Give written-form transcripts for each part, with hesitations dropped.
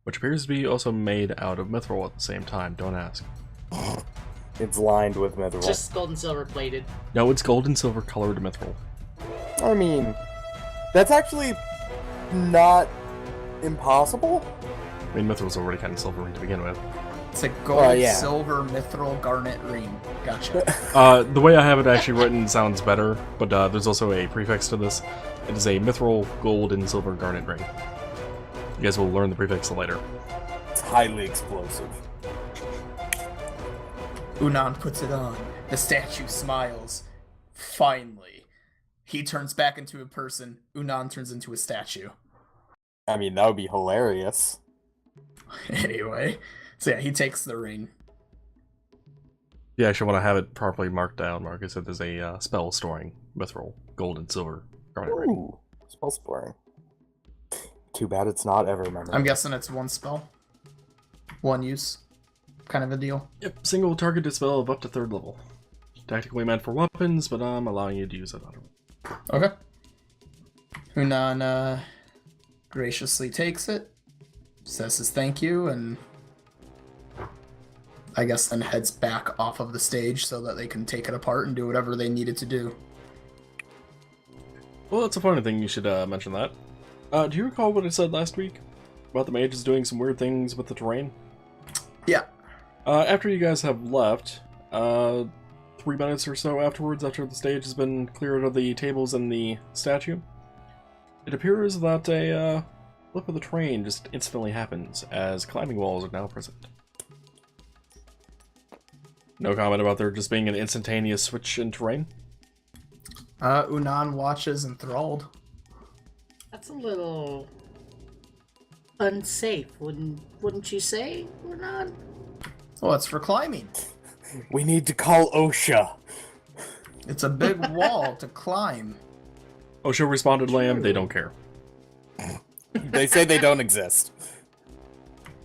which appears to be also made out of mithril at the same time. Don't ask. It's lined with mithril. Just gold and silver plated. No, it's gold and silver colored mithril. I mean, that's actually not impossible. I mean, mithril's already kind of silvery to begin with. It's a gold, yeah. silver, mithril, garnet ring. Gotcha. The way I have it actually written sounds better, but there's also a prefix to this. It is a mithril, gold, and silver garnet ring. You guys will learn the prefix later. It's highly explosive. Unaan puts it on. The statue smiles. Finally. He turns back into a person. Unaan turns into a statue. I mean, that would be hilarious. Anyway. So yeah, he takes the ring. You actually want to have it properly marked down, Marcus. It is a spell storing mithril, gold, and silver garnet ring. Ooh, spell scoring. Too bad it's not ever memorable. I'm guessing it's one spell. One use. Kind of a deal. Yep, single targeted spell of up to 3rd level. Tactically meant for weapons, but I'm allowing you to use it on it. Okay. Unaan graciously takes it, says his thank you, and I guess then heads back off of the stage so that they can take it apart and do whatever they needed to do. Well, that's a funny thing, you should mention that. Do you recall what I said last week? About the mages doing some weird things with the terrain? Yeah. After you guys have left, 3 minutes or so afterwards, after the stage has been cleared of the tables and the statue, it appears that a flip of the terrain just instantly happens, as climbing walls are now present. No comment about there just being an instantaneous switch in terrain? Unaan watches enthralled. That's a little unsafe, wouldn't you say, Unaan? Well, it's for climbing. We need to call OSHA. It's a big wall to climb. OSHA responded, Lamb, they don't care. They say they don't exist.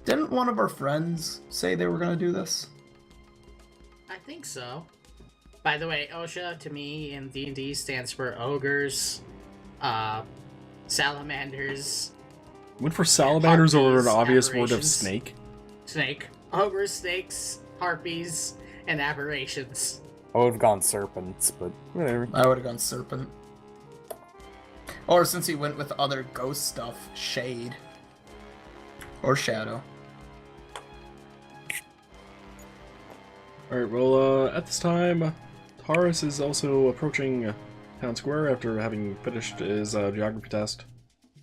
Didn't one of our friends say they were going to do this? I think so. By the way, OSHA to me in D&D stands for ogres, salamanders. Went for salamanders or an Harpies, obvious word of aberrations. snake? Ogres, snakes, harpies, and aberrations. I would have gone serpents, but whatever. I would have gone serpent. Or since he went with other ghost stuff, shade. Or shadow. Alright, well, at this time, Tarus is also approaching Town Square after having finished his geography test.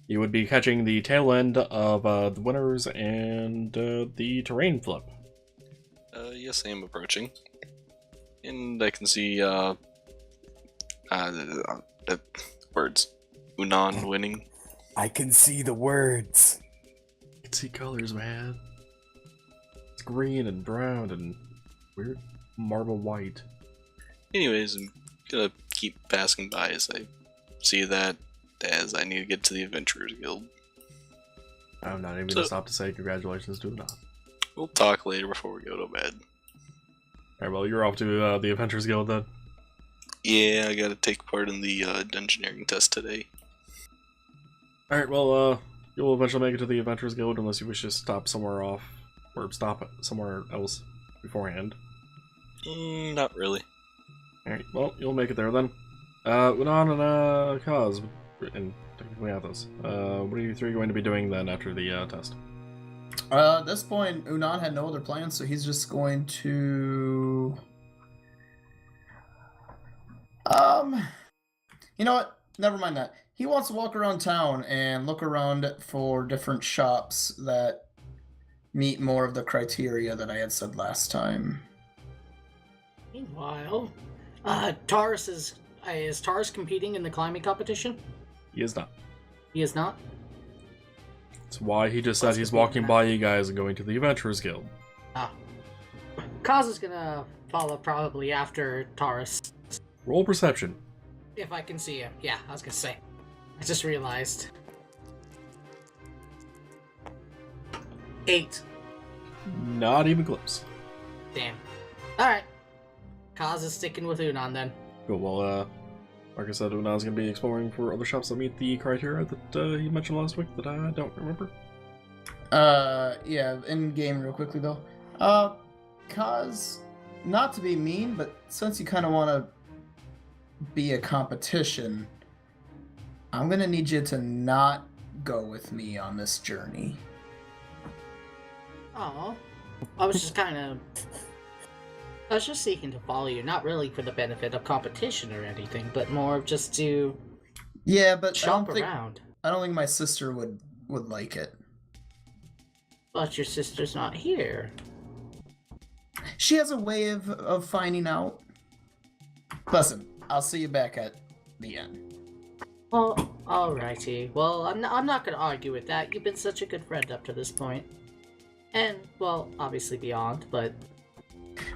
He would be catching the tail end of the winners and the terrain flip. Yes, I am approaching. And I can see, the words. Unaan winning. I can see the words. You can see colors, man. It's green and brown and weird marble white. Anyways, I'm gonna keep passing by as I see that, as I need to get to the Adventurers Guild. I'm not even gonna stop to say congratulations to Unaan. We'll talk later before we go to bed. Alright, well, you're off to the Adventurers Guild then. Yeah, I gotta take part in the Dungeoneering test today. Alright, well, you'll eventually make it to the Adventurers Guild unless you wish to stop somewhere off, or stop somewhere else beforehand. Not really. Alright, well, you'll make it there then. Unaan and Kaz, and technically Athos, what are you three going to be doing then after the test? At this point, Unaan had no other plans, so he's just going to... You know what? Never mind that. He wants to walk around town and look around for different shops that meet more of the criteria that I had said last time. Meanwhile, Tarus is Tarus competing in the climbing competition? He is not. He is not? That's why he just said he's walking by you guys and going to the Adventurers Guild. Ah. Kaz is gonna follow probably after Tarus. Roll perception. If I can see him. Yeah, I was gonna say. I just realized. 8. Not even close. Damn. Alright. Kaz is sticking with Unaan then. Cool, well, like I said, Unaan's going to be exploring for other shops that meet the criteria that he mentioned last week that I don't remember. Yeah, in game real quickly though. Cause, not to be mean, but since you kind of want to be a competition, I'm gonna need you to not go with me on this journey. Oh, I was just seeking to follow you, not really for the benefit of competition or anything, but more just to Yeah, but shop around. I don't think my sister would like it. But your sister's not here. She has a way of finding out. Listen, I'll see you back at the end. Well, alrighty. Well, I'm not gonna argue with that. You've been such a good friend up to this point. And, well, obviously beyond, but...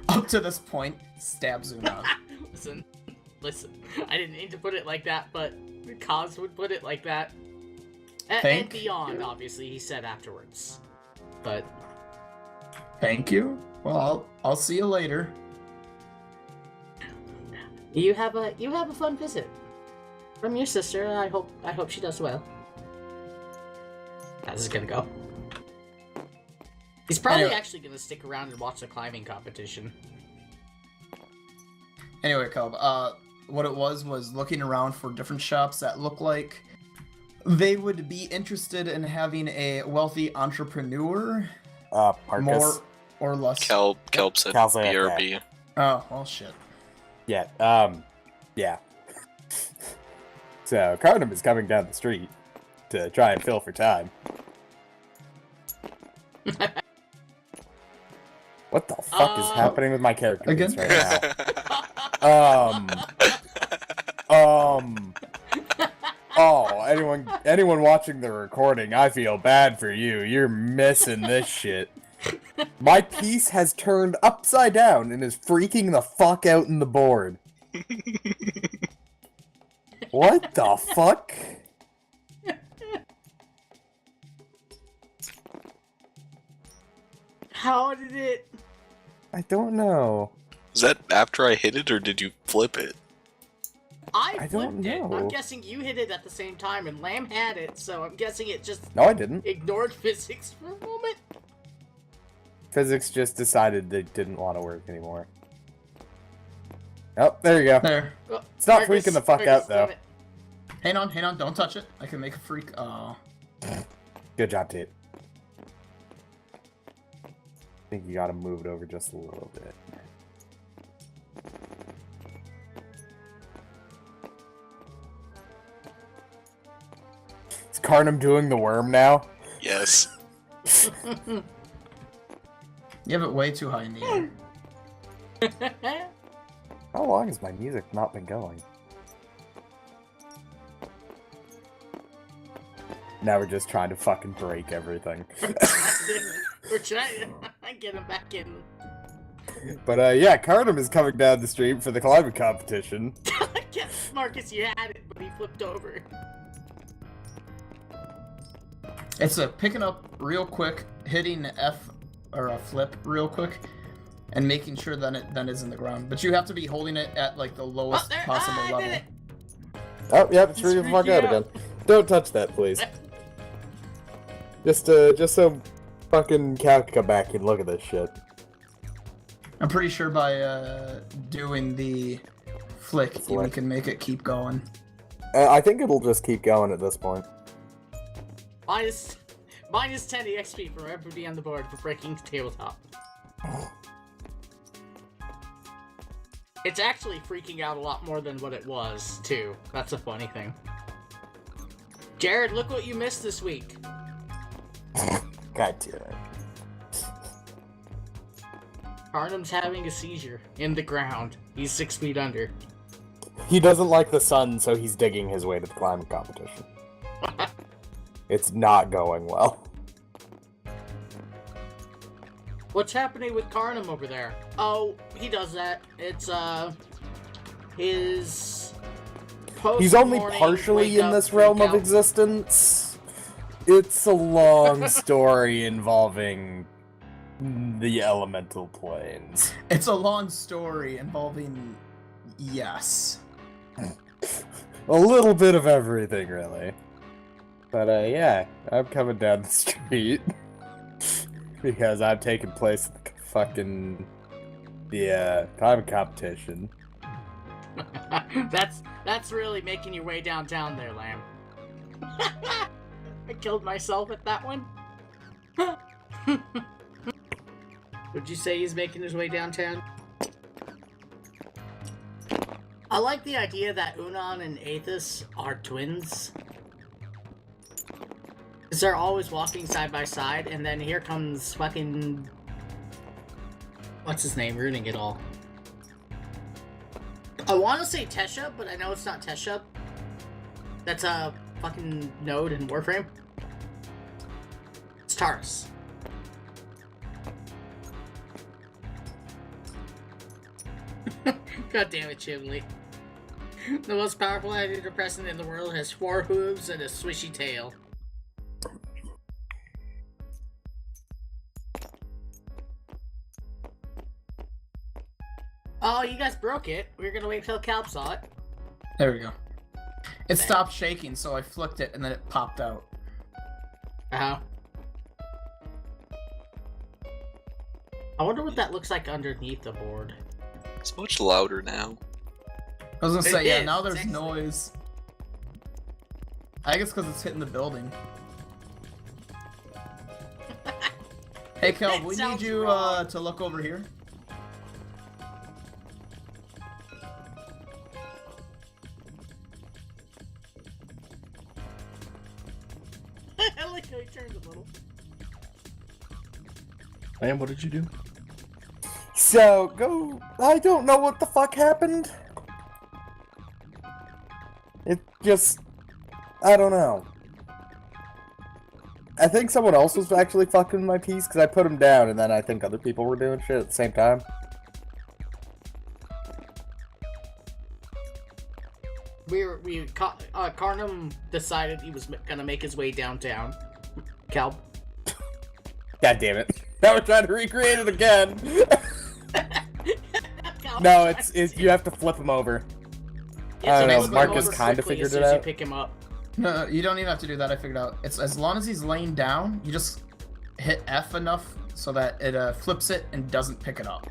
Up to this point, stabs Unaan. Listen. I didn't mean to put it like that, but Kaz would put it like that. And beyond, obviously, he said afterwards. But... Thank you. Well, I'll see you later. You have a fun visit. From your sister, I hope she does well. How's this gonna go? He's probably actually gonna stick around and watch the climbing competition. Anyway, Cub, what it was looking around for different shops that look like they would be interested in having a wealthy entrepreneur. Marcus. More or less. Kelp said Cal's like, BRB. Oh, well, shit. Yeah, yeah. So, Cardam is coming down the street to try and fill for time. What the fuck is happening with my character Again? right now? Oh, anyone watching the recording, I feel bad for you. You're missing this shit. My piece has turned upside down and is freaking the fuck out in the board. What the fuck? How did it... I don't know. Was that after I hit it, or did you flip it? I don't flipped it. know. I'm guessing you hit it at the same time, and Lamb had it, so I'm guessing it just No, I didn't. ignored physics for a moment. Physics just decided they didn't want to work anymore. Oh, there you go. There. Well, Stop freaking the fuck out, though. damn it. Hang on, don't touch it. I can make a freak. Oh. Good job, Tate. I think you gotta move it over just a little bit. Is Carnum doing the worm now? Yes. You have it way too high in the air. How long has my music not been going? Now we're just trying to fucking break everything. We're trying to get him back in. But yeah, Carnum is coming down the street for the climbing competition. I guess, Marcus, you had it, but he flipped over. It's a picking up real quick, hitting F or a flip real quick, and making sure that it then is in the ground. But you have to be holding it at like the lowest possible I level. did it. Oh, yep, it's freaking the fuck out again. Don't touch that, please. Just so fucking Cal can come back and look at this shit. I'm pretty sure by doing the flick, we can make it keep going. I think it'll just keep going at this point. Minus 10 EXP for everybody on the board for breaking tabletop. It's actually freaking out a lot more than what it was, too. That's a funny thing. Jared, look what you missed this week. God damn it. Arnum's having a seizure in the ground. He's 6 feet under. He doesn't like the sun, so he's digging his way to the climbing competition. It's not going well. What's happening with Carnum over there? Oh, he does that. It's, his... He's only post-morning partially in wake-up this realm of freak out. existence. It's a long story involving the elemental planes. It's a long story involving... yes. A little bit of everything, really. But, yeah, I'm coming down the street. Because I'm taking place in the time competition. That's really making your way downtown there, Lamb. I killed myself at that one. Would you say he's making his way downtown? I like the idea that Unaan and Aethys are twins. Because they're always walking side by side, and then here comes fucking... What's his name? Ruining it all. I want to say Tesha, but I know it's not Tesha. That's a fucking node in Warframe. It's Tarus. God damn it, Chimley. The most powerful antidepressant in the world has 4 hooves and a swishy tail. Oh, you guys broke it. We were gonna wait till Calb saw it. There we go. It stopped shaking, so I flicked it and then it popped out. Uh-huh. I wonder what that looks like underneath the board. It's much louder now. I was gonna say, yeah, is, now there's exactly. noise. I guess because it's hitting the building. Hey, Kel, we need Sounds you wrong. to look over here. I like how he turned a little. Lamb, what did you do? So, I don't know what the fuck happened. It just... I don't know. I think someone else was actually fucking my piece, because I put him down, and then I think other people were doing shit at the same time. Carnum decided he was gonna make his way downtown. Calb. God damn it. Now we're trying to recreate it again. Calb No, tries it's to- you have to flip him over. Yeah, I don't know, basically Marcus over kinda quickly figured as soon it as you out. pick him up. No, you don't even have to do that. I figured out. It's as long as he's laying down, you just hit F enough so that it flips it and doesn't pick it up.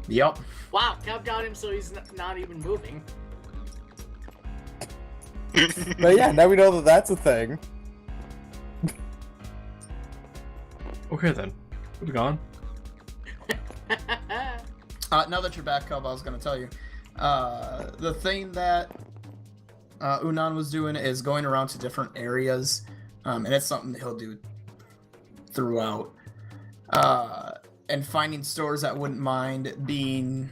Yup. Wow, Calb got him so he's not even moving. But yeah, now we know that that's a thing. Okay then. Moving on. Now that you're back, Cub, I was going to tell you. The thing that Unaan was doing is going around to different areas, and it's something that he'll do throughout, and finding stores that wouldn't mind being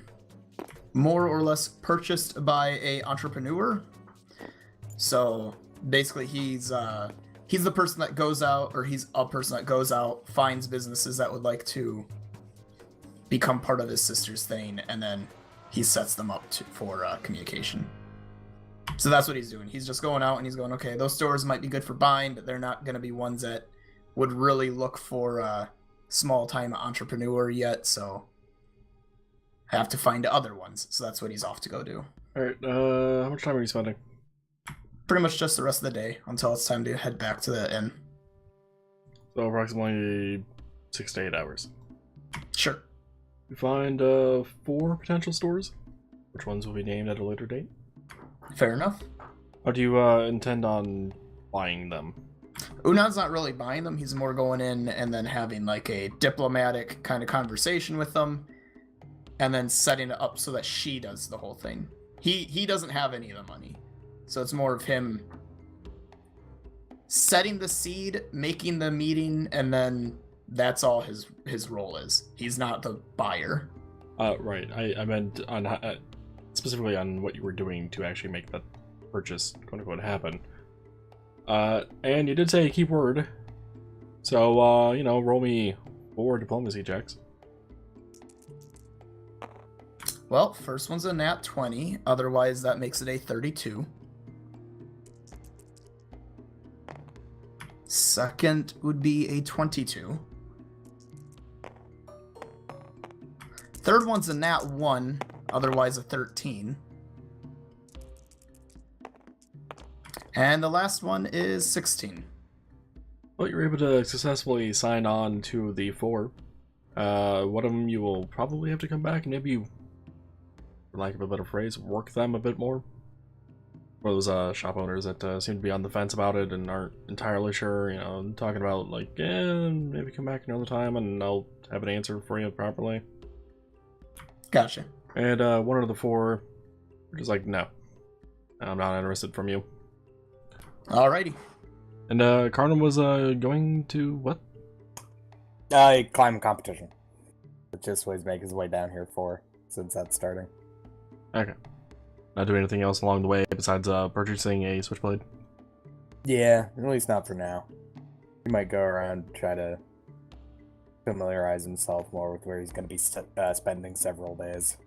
more or less purchased by a entrepreneur. So basically, he's the person that goes out, or he's a person that goes out, finds businesses that would like to become part of his sister's thing, and then he sets them up for communication. So that's what he's doing. He's just going out and he's going, okay, those stores might be good for buying, but they're not going to be ones that would really look for a small-time entrepreneur yet, so I have to find other ones. So that's what he's off to go do. Alright, how much time are you spending? Pretty much just the rest of the day until it's time to head back to the inn. So approximately 6 to 8 hours. Sure. You find 4 potential stores. Which ones will be named at a later date? Fair enough. How do you intend on buying them? Unaan's not really buying them. He's more going in and then having like a diplomatic kind of conversation with them, and then setting it up so that she does the whole thing. He doesn't have any of the money, so it's more of him setting the seed, making the meeting, and then that's all his role is. He's not the buyer. Right. I meant on specifically on what you were doing to actually make that purchase, quote unquote, happen. And you did say keep word. So, roll me 4 diplomacy checks. Well, first one's a nat 20. Otherwise, that makes it a 32. Second would be a 22. Third one's a nat 1. Otherwise, a 13. And the last one is 16. Well, you're able to successfully sign on to the 4. One of them you will probably have to come back and maybe, for lack of a better phrase, work them a bit more. For those shop owners that seem to be on the fence about it and aren't entirely sure, you know, talking about like, maybe come back another time and I'll have an answer for you properly. Gotcha. And one of the 4 are just like, no, I'm not interested from you. Alrighty. And Carnum was going to what? Climb competition. But just always make his way down here for, since that's starting. Okay. Not doing anything else along the way besides purchasing a switchblade? Yeah, at least not for now. He might go around and try to familiarize himself more with where he's going to be spending several days.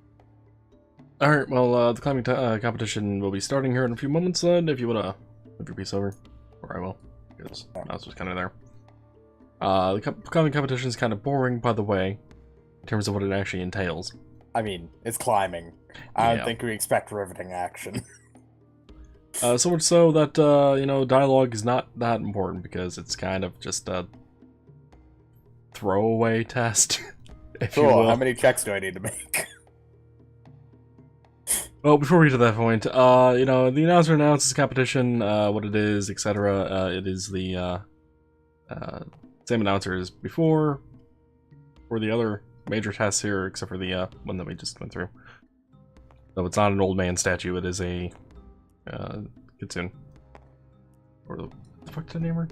Alright, well, the climbing competition will be starting here in a few moments, if you want to move your piece over. Or I will, because mouse was kind of there. The climbing competition is kind of boring, by the way, in terms of what it actually entails. I mean, it's climbing. I don't think we expect riveting action. So much so that, you know, dialogue is not that important because it's kind of just a throwaway test, if you Cool, will. how many checks do I need to make? Well, before we get to that point, you know, the announcer announces competition, what it is, etc. It is the same announcer as before, for the other major tests here, except for the one that we just went through. So it's not an old man statue, it is a kitsune. Or the fuck did I name her?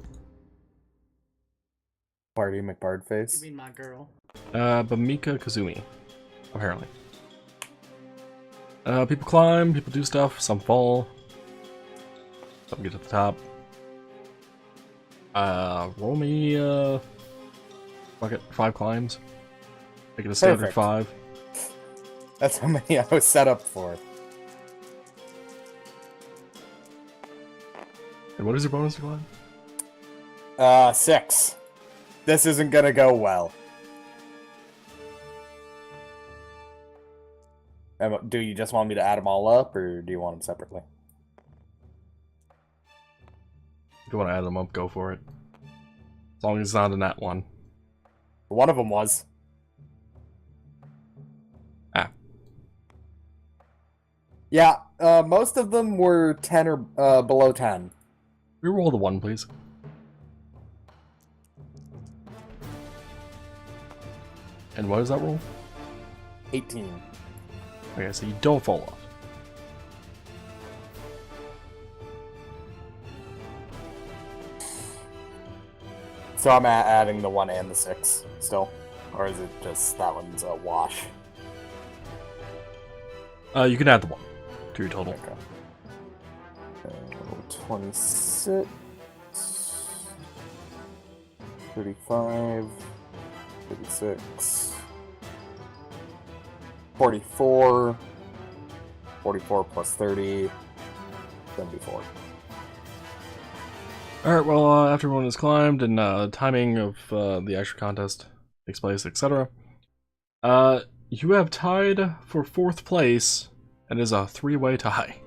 Party McBard You face. mean my girl? Bamika Kazumi, apparently. People climb, people do stuff, some fall. Some get to the top. Roll me, fuck it, 5 climbs. Make it a standard Perfect. 5. That's how many I was set up for. And what is your bonus to climb? 6. This isn't gonna go well. Do you just want me to add them all up, or do you want them separately? If you want to add them up, go for it. As long as it's not a nat 1. One of them was. Ah. Yeah, most of them were 10 or below 10. Reroll the 1, please. And what is that roll? 18. Okay, so you don't fall off. So I'm adding the 1 and the 6 still? Or is it just that one's a wash? You can add the 1 to your total. Okay. 26, 35, 36, 44, 44 plus 30, 74. Alright, well, after everyone has climbed and timing of the actual contest takes place, etc. You have tied for 4th place, and it is a 3-way tie.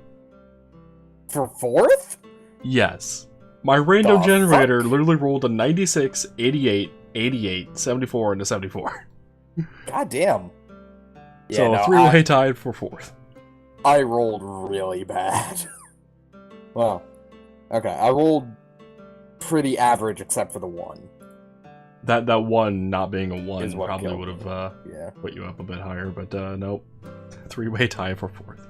For 4th? Yes. My random The generator fuck? literally rolled a 96, 88, 88, 74, and a 74. God damn. Yeah, So no, 3-way tied for 4th. I rolled really bad. Well, okay, I rolled pretty average except for the 1. That 1 not being a 1 Is what probably killed would me. have Yeah. put you up a bit higher, but nope. 3-way tie for 4th.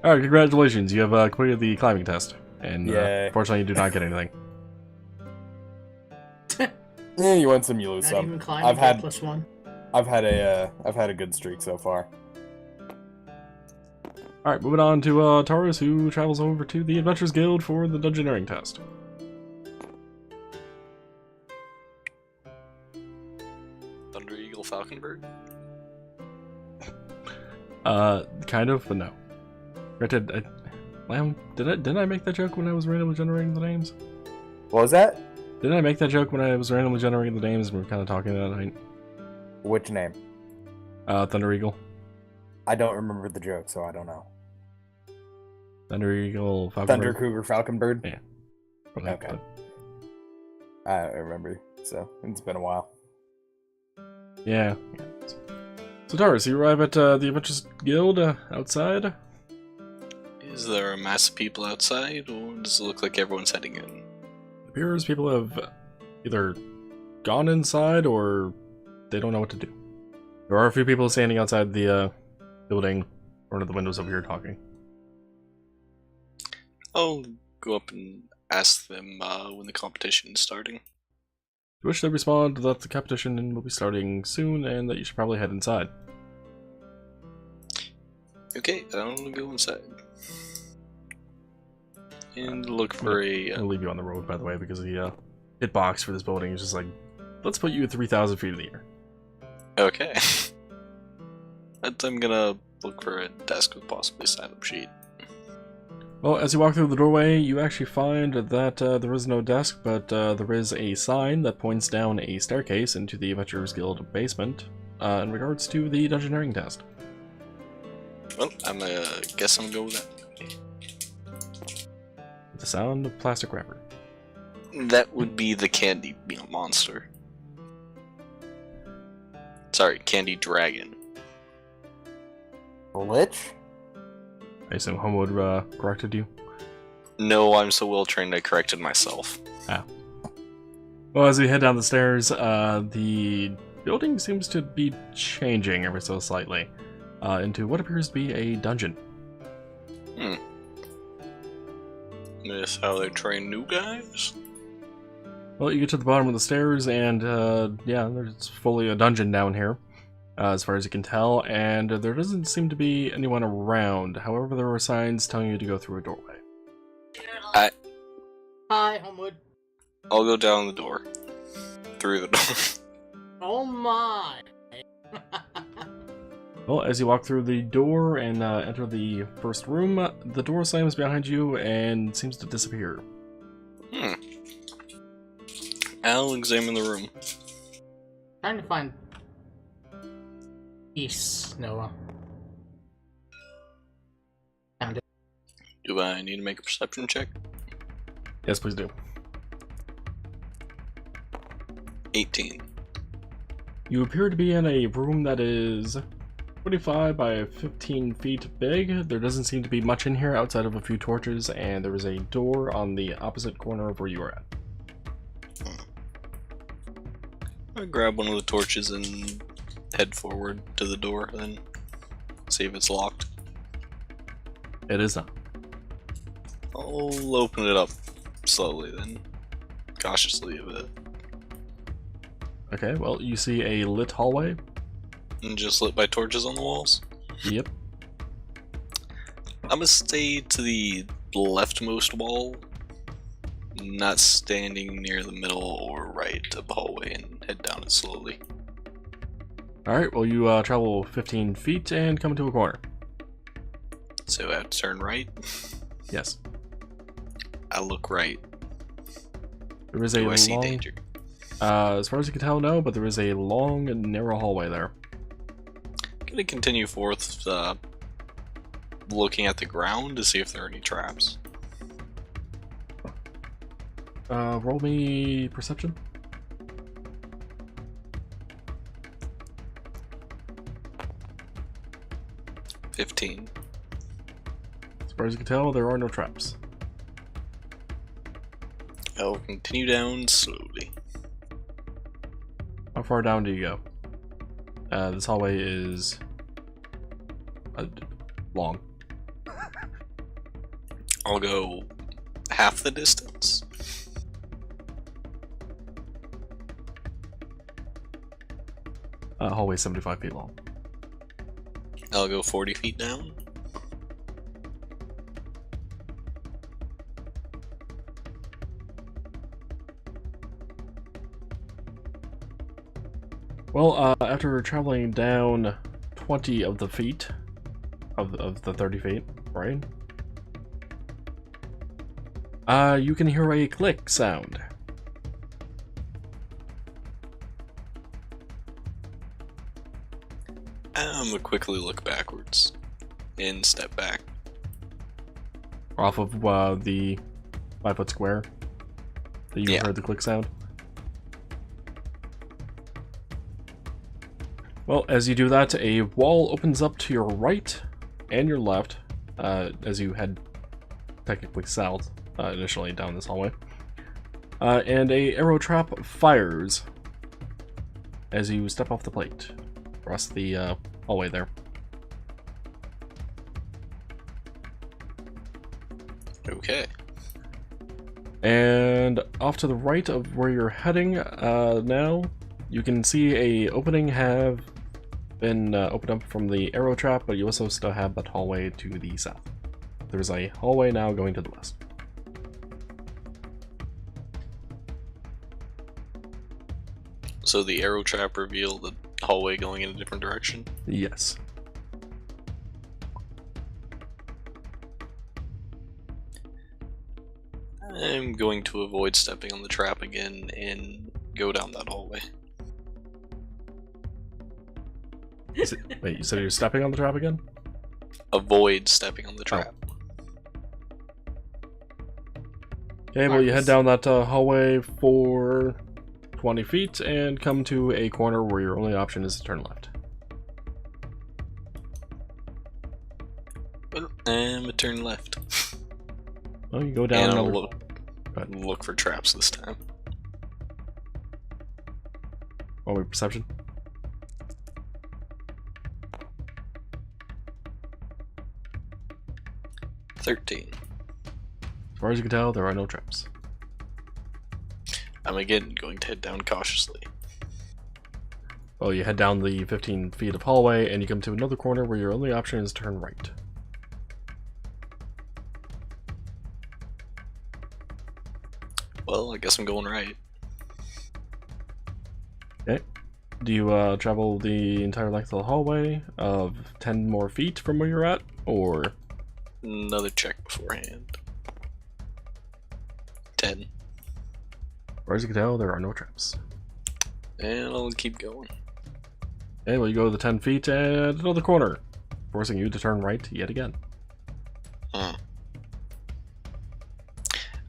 Alright, congratulations, you have completed the climbing test. And Yay. unfortunately you do not get anything. Yeah, you win some, you lose Not even some. climbing. I've had +1. I've had a good streak so far. Alright, moving on to Tarus, who travels over to the Adventurers Guild for the Dungeoneering test. Thunder Eagle Falconbird? Kind of, but no. Granted, didn't I make that joke when I was randomly generating the names? What was that? Didn't I make that joke when I was randomly generating the names and we were kind of talking that night? Which name? Thunder Eagle. I don't remember the joke, so I don't know. Thunder Eagle, Falconbird. Thunder Cougar Falconbird? Yeah. Okay. I don't remember. So it's been a while. Yeah. So Tarus, you arrive at the Adventurers Guild outside? Is there a mass of people outside, or does it look like everyone's heading in? It appears people have either gone inside or they don't know what to do. There are a few people standing outside the building, one of the windows over here talking. I'll go up and ask them when the competition is starting. To which they respond that the competition will be starting soon and that you should probably head inside. Okay, I'll go inside. And look for I'll leave you on the road, by the way, because the hitbox for this building is just like, let's put you at 3,000 feet in the air. Okay. I'm gonna look for a desk with possibly a sign-up sheet. Well, as you walk through the doorway, you actually find that there is no desk, but there is a sign that points down a staircase into the Adventurers Guild basement in regards to the Dungeoneering test. Well, I'm guess I'm gonna go with that. The sound of plastic wrapper. That would be the candy monster. Sorry, candy dragon. Lich? I assume Homewood corrected you? No, I'm so well trained I corrected myself. Ah. Well, as we head down the stairs, the building seems to be changing ever so slightly into what appears to be a dungeon. This how they train new guys? Well, you get to the bottom of the stairs, and yeah, there's fully a dungeon down here, as far as you can tell, and there doesn't seem to be anyone around. However, there are signs telling you to go through a doorway. Hi, Homewood. I'll go down the door. Through the door. Oh my! Well, as you walk through the door and enter the first room, the door slams behind you and seems to disappear. I'll examine the room. Trying to find peace, Noah. Found it. Do I need to make a perception check? Yes, please do. 18. You appear to be in a room that is 25 by 15 feet big. There doesn't seem to be much in here outside of a few torches, and there is a door on the opposite corner of where you are at. I'll grab one of the torches and head forward to the door, then see if it's locked. It is not. I'll open it up slowly, then cautiously a bit. Okay, well, you see a lit hallway. And just lit by torches on the walls? Yep. I'm gonna stay to the leftmost wall, not standing near the middle or right of the hallway, and head down it slowly. Alright, well, you travel 15 feet and come to a corner. So I have to turn right? Yes. I look right. There is a Do I see long... danger? As far as you can tell, no, but there is a long and narrow hallway there. I'm gonna continue forth, looking at the ground to see if there are any traps. Roll me perception. $15. As far as you can tell, there are no traps. I'll continue down slowly. How far down do you go? This hallway is long. I'll go half the distance. Hallway 75 feet long. I'll go 40 feet down. Well, after traveling down 20 of the feet, of the 30 feet, right? You can hear a click sound. I'm gonna quickly look backwards and step back. Off of the 5-foot square that you heard the click sound. Well, as you do that, a wall opens up to your right and your left, as you head technically south, initially down this hallway. And a arrow trap fires as you step off the plate across the hallway there. Okay. And off to the right of where you're heading now, you can see a opening have been opened up from the arrow trap, but you also still have that hallway to the south. There's a hallway now going to the west. So the arrow trap revealed the hallway going in a different direction? Yes. I'm going to avoid stepping on the trap again and go down that hallway. Wait, you said you're stepping on the trap again? Avoid stepping on the trap. Okay, well you head down that hallway for 20 feet and come to a corner where your only option is to turn left. Well, I'm gonna turn left. Well, you go down And I'll another... look for traps this time. Roll me perception. $13. As far as you can tell, there are no traps. I'm again going to head down cautiously. Well, you head down the 15 feet of hallway and you come to another corner where your only option is to turn right. Well, I guess I'm going right. Okay. Do you travel the entire length of the hallway of 10 more feet from where you're at, or... Another check beforehand. 10. As far as you can tell, there are no traps. And I'll keep going. Okay, well you go the 10 feet and another corner, forcing you to turn right yet again. I'm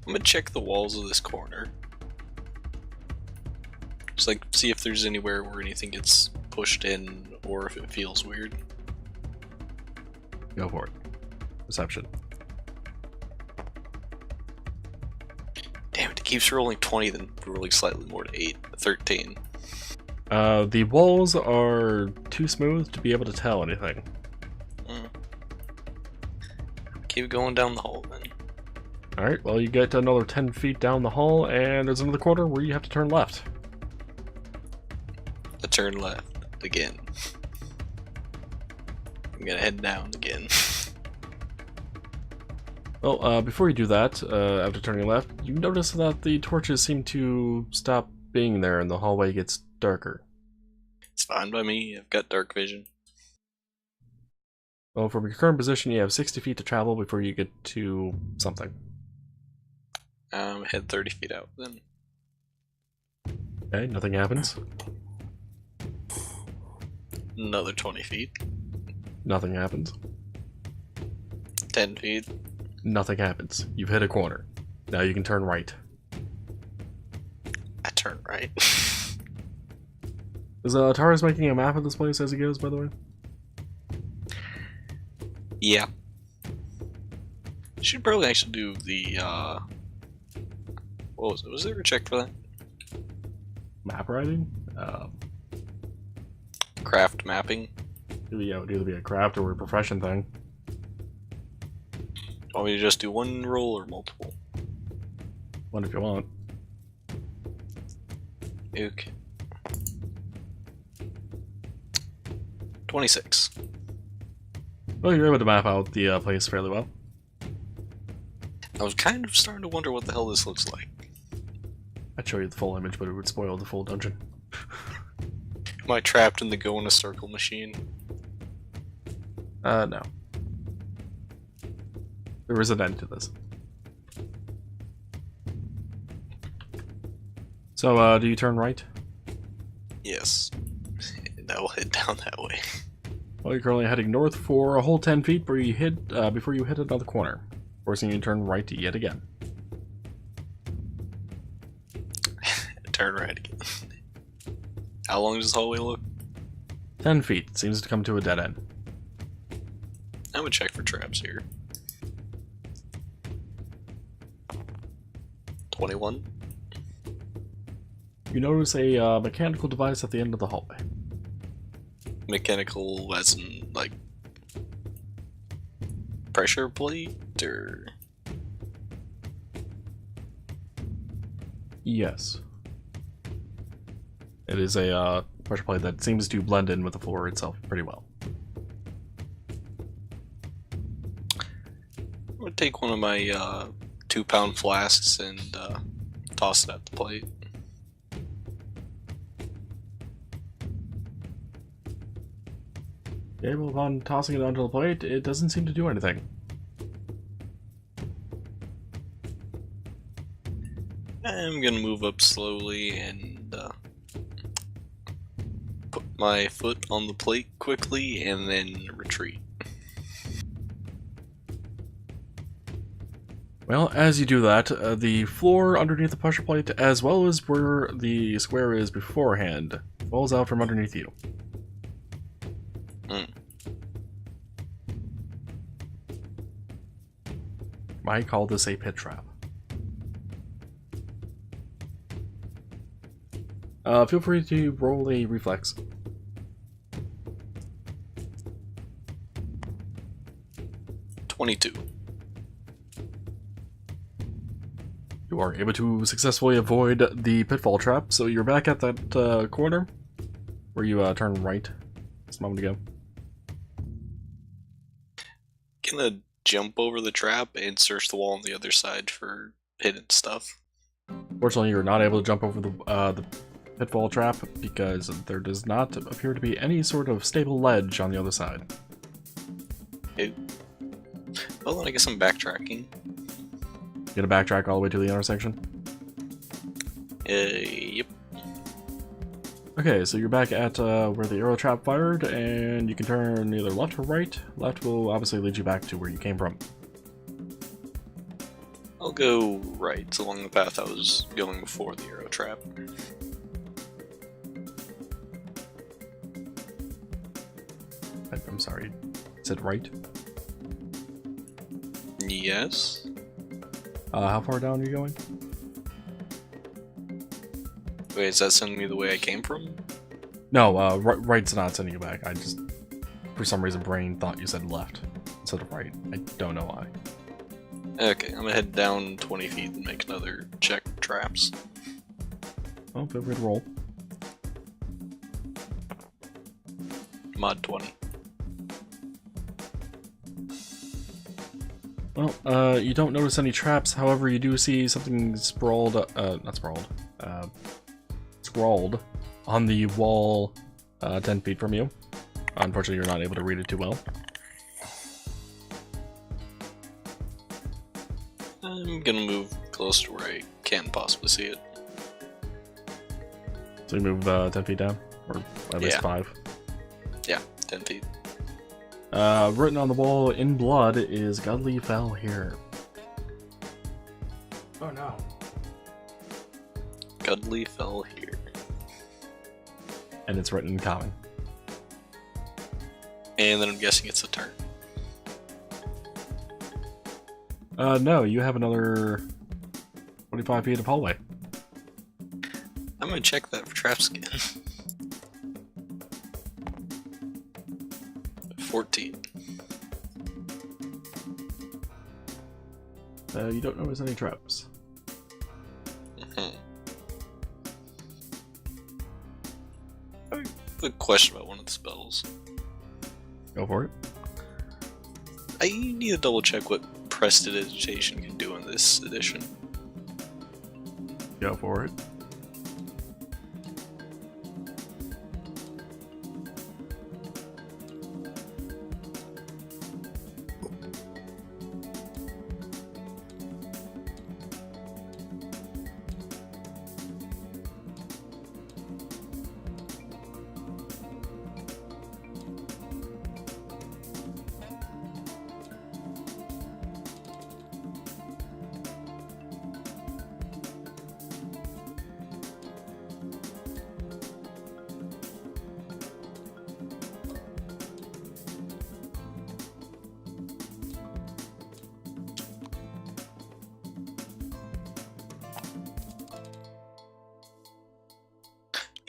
gonna check the walls of this corner. Just like see if there's anywhere where anything gets pushed in or if it feels weird. Go for it. Perception. Damn it, it keeps rolling 20, then rolling slightly more to 8. 13. The walls are too smooth to be able to tell anything. Keep going down the hall then. Alright, well you get another 10 feet down the hall and there's another corner where you have to turn left. I turn left again. I'm gonna head down again. Well, before you do that, after turning left, you notice that the torches seem to stop being there and the hallway gets darker. It's fine by me, I've got dark vision. Well, from your current position, you have 60 feet to travel before you get to something. Head 30 feet out then. Okay, nothing happens. Another 20 feet. Nothing happens. 10 feet. Nothing happens. You've hit a corner. Now you can turn right. I turn right. Is Tarus making a map of this place as he goes, by the way? Yeah. Should probably actually do the, what was it? Was there a check for that? Map writing? Craft mapping? Yeah, it would either be a craft or a profession thing. Want me to just do one roll or multiple? One if you want. Okay. 26. Well, you're able to map out the place fairly well. I was kind of starting to wonder what the hell this looks like. I'd show you the full image, but it would spoil the full dungeon. Am I trapped in the go in a circle machine? No. There is an end to this. So, do you turn right? Yes. And I will head down that way. Well, you're currently heading north for a whole 10 feet before you hit another corner, forcing you to turn right yet again. Turn right again. How long does this hallway look? 10 feet. Seems to come to a dead end. I would check for traps here. 21. You notice a mechanical device at the end of the hallway. Mechanical as in, like, pressure plate, or... Yes. It is a pressure plate that seems to blend in with the floor itself pretty well. I would take one of my 2-pound flasks and toss it at the plate. Yeah, well, upon tossing it onto the plate, it doesn't seem to do anything. I'm gonna move up slowly and put my foot on the plate quickly and then retreat. Well, as you do that, the floor underneath the pressure plate, as well as where the square is beforehand, falls out from underneath you. Might call this a pit trap. Feel free to roll a reflex. $22. You are able to successfully avoid the pitfall trap, so you're back at that corner where you turned right just a moment ago. Gonna jump over the trap and search the wall on the other side for hidden stuff. Fortunately, you're not able to jump over the pitfall trap because there does not appear to be any sort of stable ledge on the other side. Okay. Well, then I guess I'm backtracking. You gotta backtrack all the way to the intersection. Yep. Okay, so you're back at where the arrow trap fired, and you can turn either left or right. Left will obviously lead you back to where you came from. I'll go right along the path I was going before the arrow trap. I'm sorry, is it right? Yes. How far down are you going? Wait, is that sending me the way I came from? No, right's not sending you back. I just, for some reason, brain thought you said left instead of right. I don't know why. Okay, I'm gonna head down 20 feet and make another check for traps. Oh, feel free to roll. Mod 20. Well, you don't notice any traps. However, you do see something sprawled, not sprawled, scrawled on the wall 10 feet from you. Unfortunately, you're not able to read it too well. I'm gonna move close to where I can possibly see it. So you move 10 feet down, or at least 5. Yeah, 10 feet. Written on the wall in blood is "Godly fell here." Oh no. Godly fell here. And it's written in common. And then I'm guessing it's a turn. No, you have another 25 feet of hallway. I'm gonna check that for traps again. 14. You don't notice any traps. I have a question about one of the spells. Go for it. I need to double check what prestidigitation can do in this edition. Go for it.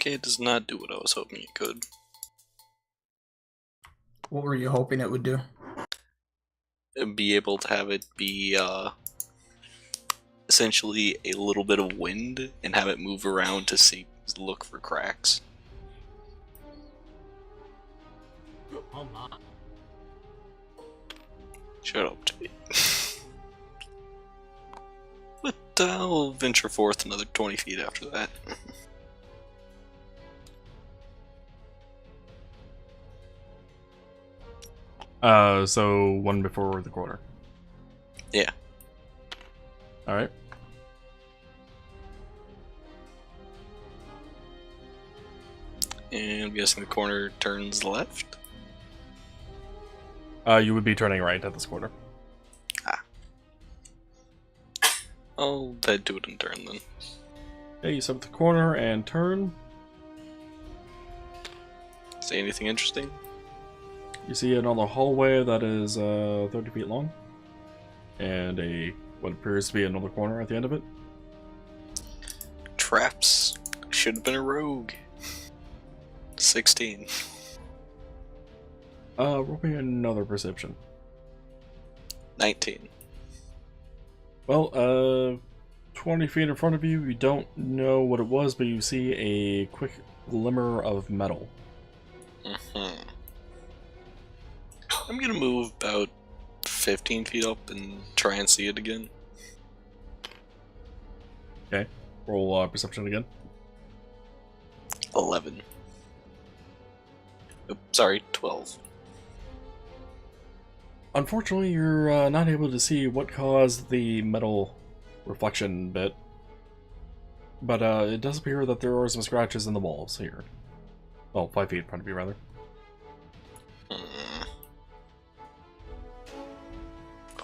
Okay, it does not do what I was hoping it could. What were you hoping it would do? Be able to have it be essentially a little bit of wind and have it move around to look for cracks. Oh my. Shut up, Jay. But I'll venture forth another 20 feet after that. So one before the corner. Yeah. Alright. And I'm guessing the corner turns left? You would be turning right at this corner. I'll head to it and turn then. Okay, you step at the corner and turn. See anything interesting? You see another hallway that is 30 feet long. And what appears to be another corner at the end of it. Traps. Should have been a rogue. 16. Roll me another perception. 19. Well, 20 feet in front of you, you don't know what it was, but you see a quick glimmer of metal. I'm gonna move about 15 feet up and try and see it again. Okay, roll perception again. 11. Oh, sorry, 12. Unfortunately, you're not able to see what caused the metal reflection bit, but it does appear that there are some scratches in the walls here. Well, 5 feet in front of you, rather. If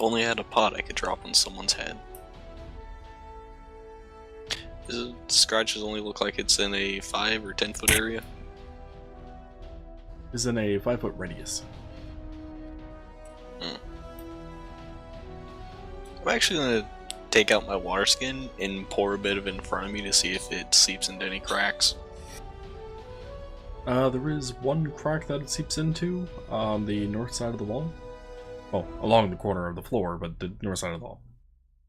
only I had a pot I could drop on someone's head. Does the scratches only look like it's in a 5 or 10 foot area? Is in a 5 foot radius. I'm actually gonna take out my water skin and pour a bit of it in front of me to see if it seeps into any cracks. There is one crack that it seeps into on the north side of the wall. Well, along the corner of the floor, but the north side of the wall.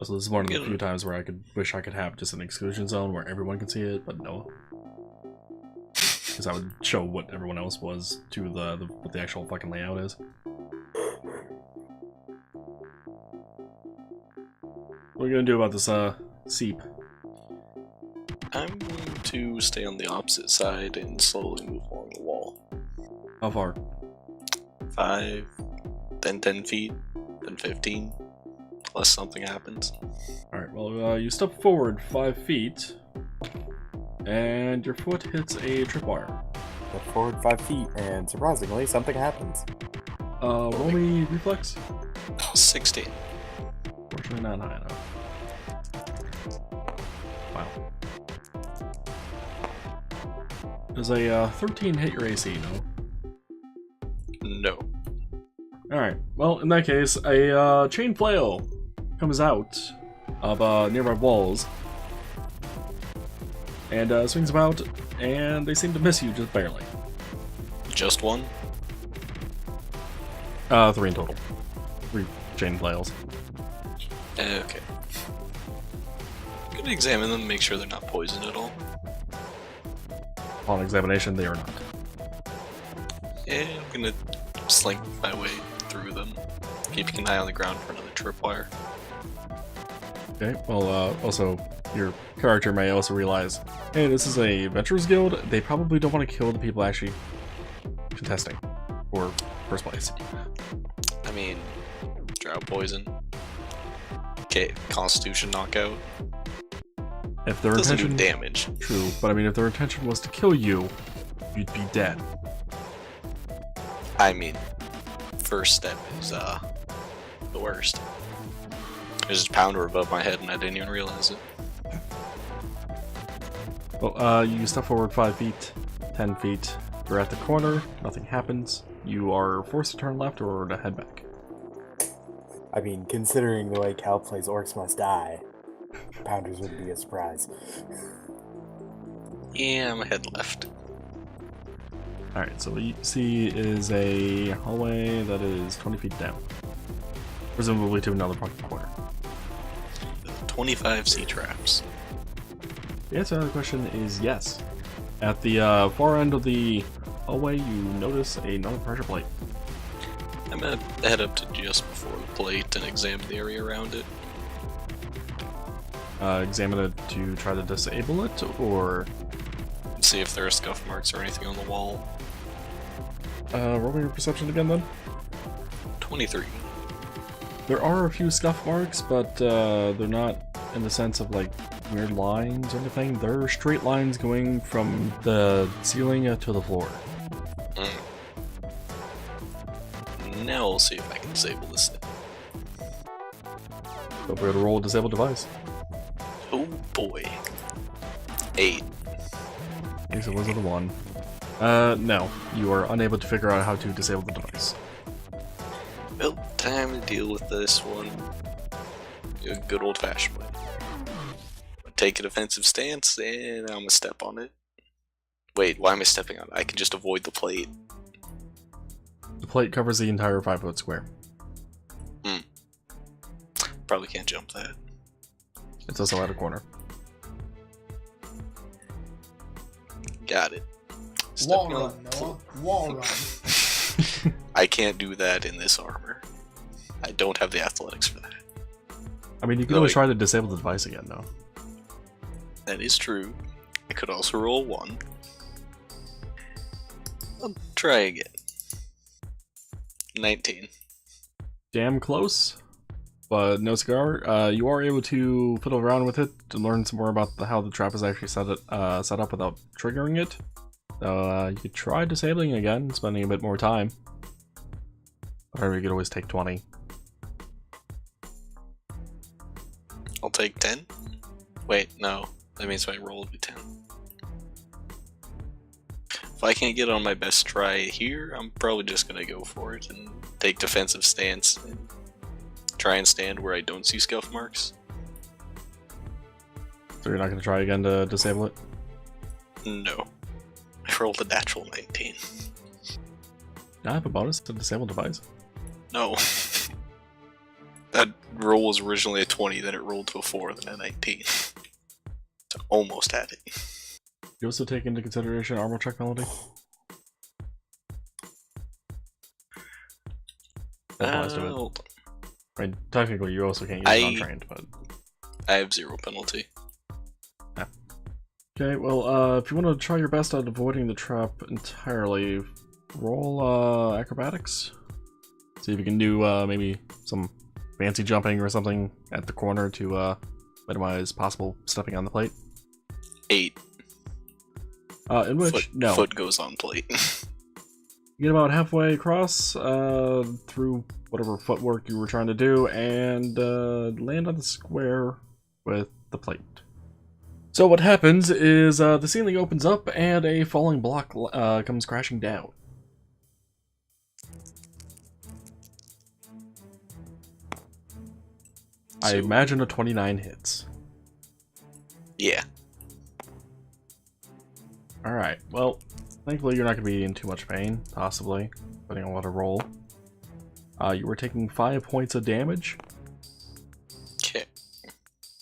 So this is one of the few times where I wish I could have just an exclusion zone where everyone can see it, but no. Because I would show what everyone else was to what the actual fucking layout is. What are you gonna do about this seep? I'm going to stay on the opposite side and slowly move along the wall. How far? 5, then 10 feet, then 15, unless something happens. Alright, well, you step forward 5 feet, and your foot hits a tripwire. Step forward 5 feet, and surprisingly, something happens. Roll me reflex. 16. Fortunately not high enough. Wow. Does a 13 hit your AC, no? No. Alright, well, in that case, a chain flail comes out of nearby walls and swings about, and they seem to miss you just barely. Just one? 3 in total. 3 chain flails. Okay. I'm gonna examine them, make sure they're not poisoned at all. Upon examination, they are not. Yeah, I'm gonna slink my way through them, keeping an eye on the ground for another tripwire. Okay, well, also, your character may also realize, hey, this is a Adventurers Guild, they probably don't want to kill the people actually contesting, or first place. I mean, drought poison. Okay, Constitution knockout. If their Doesn't do intention... damage. True, but I mean, if their intention was to kill you, you'd be dead. I mean, first step is the worst. There's a pounder above my head and I didn't even realize it. Well, you step forward 5 feet, 10 feet, you're at the corner, nothing happens. You are forced to turn left or to head back. I mean, considering the way Cal plays Orcs Must Die, Pounders wouldn't be a surprise. Yeah, I'm head left. Alright, so what you see is a hallway that is 20 feet down. Presumably to another part of the corner. 25 sea traps. The answer to the question is yes. At the far end of the hallway, you notice another pressure plate. I'm gonna head up to just before the plate and examine the area around it. Examine it to try to disable it, or See if there are scuff marks or anything on the wall. roll me your perception again then. 23. There are a few scuff marks, but they're not in the sense of like weird lines or anything. They're straight lines going from the ceiling to the floor. Now we'll see if I can disable this thing. So we're to roll a disable device. Oh boy. 8. Okay, so was it a 1? No. You are unable to figure out how to disable the device. Well, time to deal with this one. A good old fashioned way. Take a defensive stance and I'm gonna step on it. Wait, why am I stepping on it? I can just avoid the plate. The plate covers the entire 5-foot square. Probably can't jump that. It's also at a corner. Got it. Wall Stepping on run, Noah. Wall run. I can't do that in this armor. I don't have the athletics for that. I mean, you can No, always wait. try to disable the device again, though. That is true. I could also roll 1. I'll try again. 19. Damn close, but no cigar. You are able to fiddle around with it to learn some more about how the trap is actually set up without triggering it. So you could try disabling again, spending a bit more time. However, you could always take 20. I'll take 10. Wait, no. That means my roll would be 10. If I can't get on my best try here, I'm probably just gonna go for it and take defensive stance and try and stand where I don't see scuff marks. So you're not going to try again to disable it? No. I rolled a natural 19. I have a bonus to disable device. No. That roll was originally a 20, then it rolled to a 4, then a 19. So almost had it. You also take into consideration armor check penalty? That applies to it. Hold I mean, technically you also can't use it untrained, but... on. I have 0 penalty. Okay, well, if you want to try your best at avoiding the trap entirely, roll acrobatics. See if you can do maybe some fancy jumping or something at the corner to minimize possible stepping on the plate. 8. In which, no. Foot goes on plate. You get about halfway across through whatever footwork you were trying to do and land on the square with the plate. So what happens is the ceiling opens up and a falling block comes crashing down. I imagine a 29 hits. Yeah. Alright, well, thankfully you're not going to be in too much pain, possibly, depending on what to roll. You were taking 5 points of damage, Okay.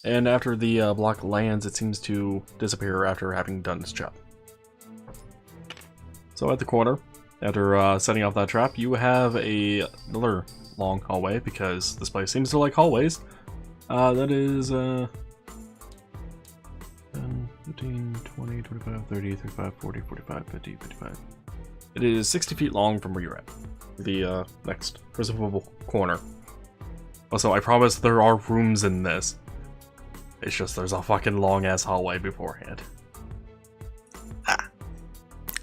and after the block lands, it seems to disappear after having done its job. So at the corner, after setting off that trap, you have another long hallway, because this place seems to like hallways. That is 10, 15, 20, 25, 30, 35, 40, 45, 50, 55. It is 60 feet long from where you're at. The next presumable corner. Also, I promise there are rooms in this. It's just there's a fucking long ass hallway beforehand.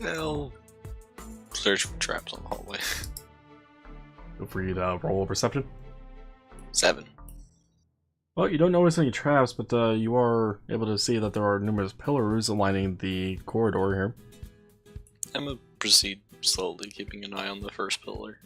Well, search for traps on the hallway. Feel free to roll a perception. 7. Well, you don't notice any traps, but you are able to see that there are numerous pillars lining the corridor here. I'm gonna proceed slowly, keeping an eye on the first pillar.